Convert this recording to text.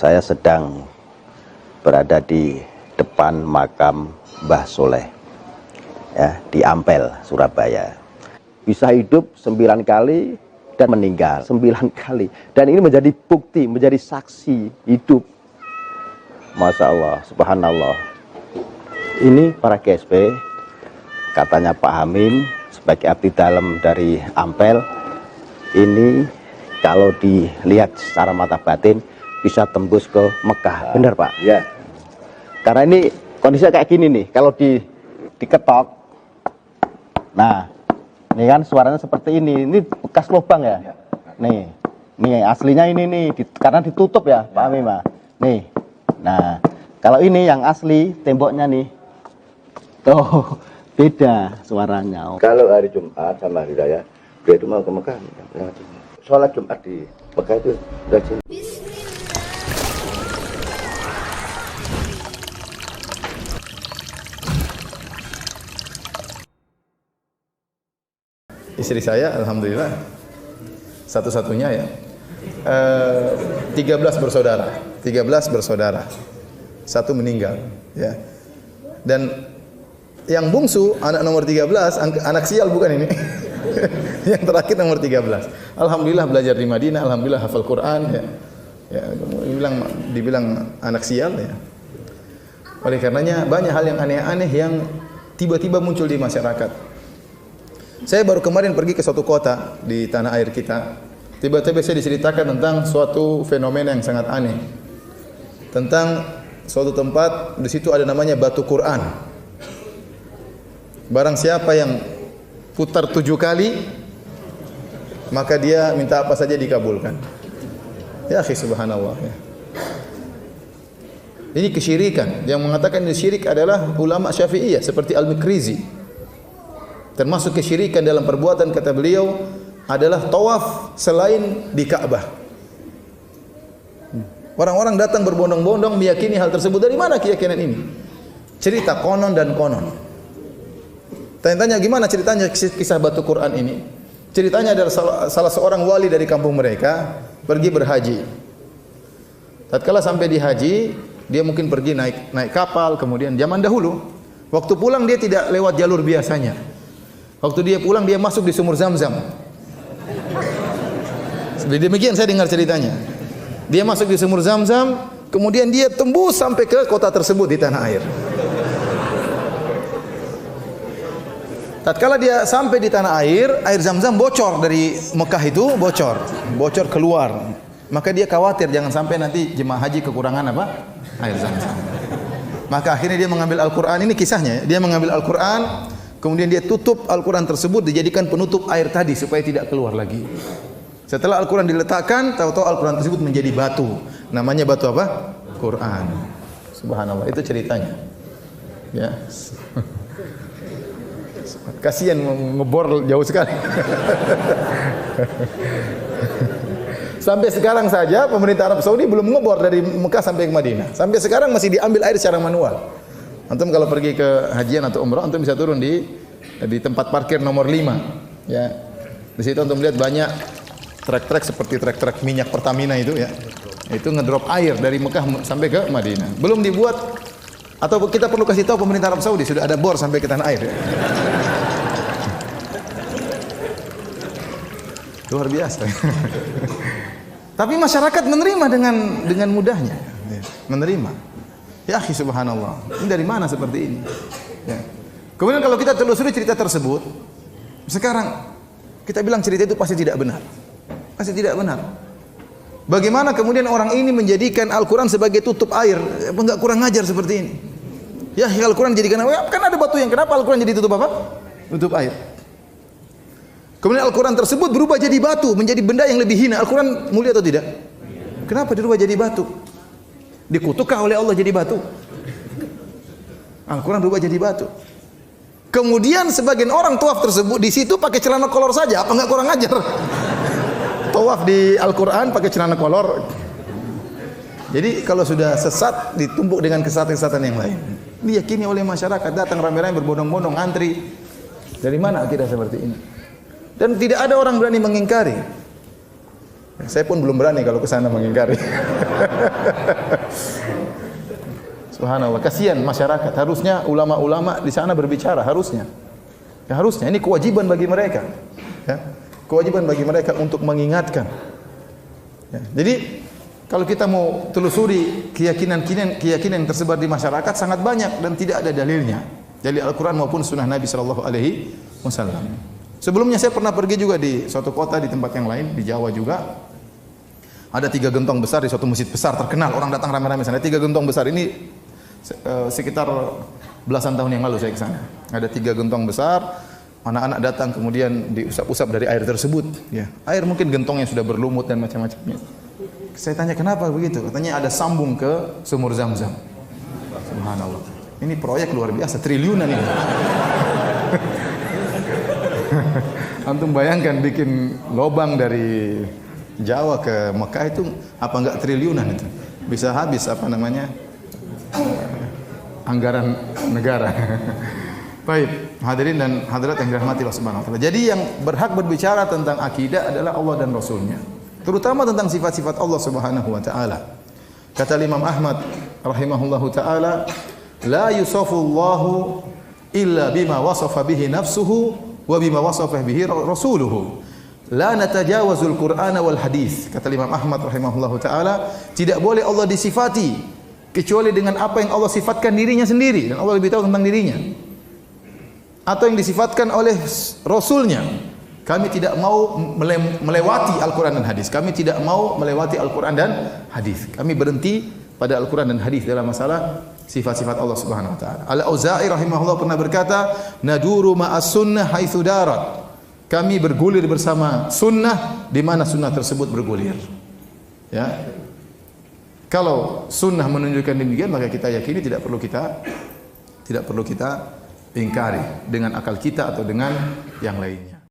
Saya sedang berada di depan makam Mbah Soleh, ya, di Ampel, Surabaya. Bisa hidup 9 kali dan meninggal 9 kali. Dan ini menjadi bukti, menjadi saksi hidup. Masya Allah, subhanallah. Ini para GSP, katanya Pak Hamim, sebagai abdi dalam dari Ampel, ini kalau dilihat secara mata batin bisa tembus ke Mekah. Benar Pak? Ya. Karena ini kondisinya kayak gini nih, kalau diketok, nah ini kan suaranya seperti ini bekas lubang ya. Nih aslinya ini nih, karena ditutup ya Pak Hamim. Nih, nah kalau ini yang asli temboknya nih, tuh beda suaranya. Kalau hari Jumat sama hari Raya, dia itu mau ke Mekah. Sholat Jumat di Mekah itu rajin. Istri saya, alhamdulillah, satu-satunya ya, 13 bersaudara, satu meninggal, ya. Dan yang bungsu, anak nomor 13, anak sial bukan ini. Yang terakhir nomor 13. Alhamdulillah belajar di Madinah, alhamdulillah hafal Quran, ya. Ya, dibilang anak sial, ya. Oleh karenanya banyak hal yang aneh-aneh yang tiba-tiba muncul di masyarakat. Saya baru kemarin pergi ke suatu kota di tanah air kita. Tiba-tiba saya diceritakan tentang suatu fenomena yang sangat aneh. Tentang suatu tempat, di situ ada namanya batu Quran. Barang siapa yang putar 7 kali, maka dia minta apa saja dikabulkan. Ya akhi, subhanallah, ya. Ini kesyirikan. Yang mengatakan ini syirik adalah ulama Syafi'iyah seperti Al-Mikrizi. Termasuk kesyirikan dalam perbuatan, kata beliau, adalah tawaf selain di Ka'bah. Orang-orang datang berbondong-bondong meyakini hal tersebut. Dari mana keyakinan ini? Cerita konon dan konon. Tanya-tanya gimana ceritanya kisah batu Quran ini? Ceritanya adalah salah seorang wali dari kampung mereka pergi berhaji. Tatkala sampai di haji, dia mungkin pergi naik kapal, kemudian zaman dahulu, waktu pulang dia tidak lewat jalur biasanya. Waktu dia pulang, dia masuk di sumur Zam-Zam. Demikian saya dengar ceritanya. Dia masuk di sumur Zam-Zam, kemudian dia tembus sampai ke kota tersebut di tanah air. Tatkala dia sampai di tanah air Zam-Zam bocor dari Mekah itu, bocor keluar. Maka dia khawatir jangan sampai nanti jemaah haji kekurangan apa? Air Zam-Zam. Maka akhirnya dia mengambil Al-Quran, ini kisahnya, dia mengambil Al-Quran, kemudian dia tutup Al-Quran tersebut, dijadikan penutup air tadi supaya tidak keluar lagi. Setelah Al-Quran diletakkan, tahu-tahu Al-Quran tersebut menjadi batu. Namanya batu apa? Quran. Subhanallah, itu ceritanya. Ya. Kasihan ngebor jauh sekali. Sampai sekarang saja pemerintah Arab Saudi belum ngebor dari Mekah sampai ke Madinah. Sampai sekarang masih diambil air secara manual. Antum kalau pergi ke hajian atau umrah, antum bisa turun di tempat parkir nomor 5, ya. Di situ antum lihat banyak trek-trek seperti trek-trek minyak Pertamina itu, ya. Itu ngedrop air dari Mekah sampai ke Madinah. Belum dibuat, atau kita perlu kasih tahu pemerintah Arab Saudi sudah ada bor sampai ke tanah air, ya. Luar biasa. Tapi masyarakat menerima dengan mudahnya, ya. Menerima. Ya akhi, subhanallah. Ini dari mana seperti ini? Ya. Kemudian kalau kita telusuri cerita tersebut, sekarang kita bilang cerita itu pasti tidak benar. Pasti tidak benar. Bagaimana kemudian orang ini menjadikan Al-Quran sebagai tutup air? Enggak kurang ajar seperti ini. Ya, Al-Quran dijadikan apa? Kan ada batu yang kenapa Al-Quran jadi tutup apa? Tutup air. Kemudian Al-Quran tersebut berubah jadi batu, menjadi benda yang lebih hina. Al-Quran mulia atau tidak? Kenapa dirubah jadi batu? Dikutukkah oleh Allah jadi batu? Al-Quran berubah jadi batu. Kemudian sebagian orang tawaf tersebut di situ pakai celana kolor saja, apa enggak kurang ajar? Tawaf di Al-Quran pakai celana kolor. Jadi kalau sudah sesat ditumpuk dengan kesesatan yang lain. Diyakini oleh masyarakat, datang ramai-ramai berbondong-bondong antri. Dari mana akidah seperti ini? Dan tidak ada orang berani mengingkari. Saya pun belum berani kalau ke sana mengingkari. Subhanallah, kasihan masyarakat. Harusnya ulama-ulama di sana berbicara, harusnya. Ya, harusnya ini kewajiban bagi mereka. Ya, kewajiban bagi mereka untuk mengingatkan. Ya, jadi kalau kita mau telusuri keyakinan yang tersebar di masyarakat sangat banyak dan tidak ada dalilnya dari Al-Quran maupun Sunnah Nabi Sallallahu Alaihi Wasallam. Sebelumnya saya pernah pergi juga di suatu kota di tempat yang lain di Jawa juga. Ada 3 gentong besar di suatu masjid besar terkenal, orang datang ramai-ramai sana. 3 gentong besar ini sekitar belasan tahun yang lalu saya ke sana. Ada 3 gentong besar, anak-anak datang kemudian diusap-usap dari air tersebut. Ya, air mungkin gentongnya sudah berlumut dan macam-macamnya. Saya tanya kenapa begitu? Katanya ada sambung ke sumur Zam-Zam. Subhanallah. Ini proyek luar biasa, triliunan ini. Antum bayangkan bikin lobang dari Jawa ke Mekah itu apa enggak triliunan itu? Bisa habis apa namanya? Anggaran negara. Baik, hadirin dan hadirat yang dirahmati Allah Subhanahu wa taala. Jadi yang berhak berbicara tentang akidah adalah Allah dan Rasulnya, terutama tentang sifat-sifat Allah Subhanahu wa taala. Kata Imam Ahmad rahimahullahu taala, la yusafullahu illa bima wasafa bihi nafsuhu wa bima wasafa bihi rasuluhu. La natajawazul Qur'ana wal hadis. Kata Imam Ahmad rahimahullahu taala, tidak boleh Allah disifati kecuali dengan apa yang Allah sifatkan dirinya sendiri dan Allah lebih tahu tentang dirinya. Atau yang disifatkan oleh Rasulnya. Kami tidak mau melewati Al-Quran dan hadis. Kami tidak mau melewati Al-Quran dan hadis. Kami berhenti pada Al-Quran dan hadis dalam masalah sifat-sifat Allah Subhanahu wa taala. Al-Auza'i rahimahullah pernah berkata, "Naduru ma'as sunnah haitsu darat." Kami bergulir bersama sunnah di mana sunnah tersebut bergulir. Ya. Kalau sunnah menunjukkan demikian, maka kita yakini tidak perlu kita ingkari dengan akal kita atau dengan yang lainnya.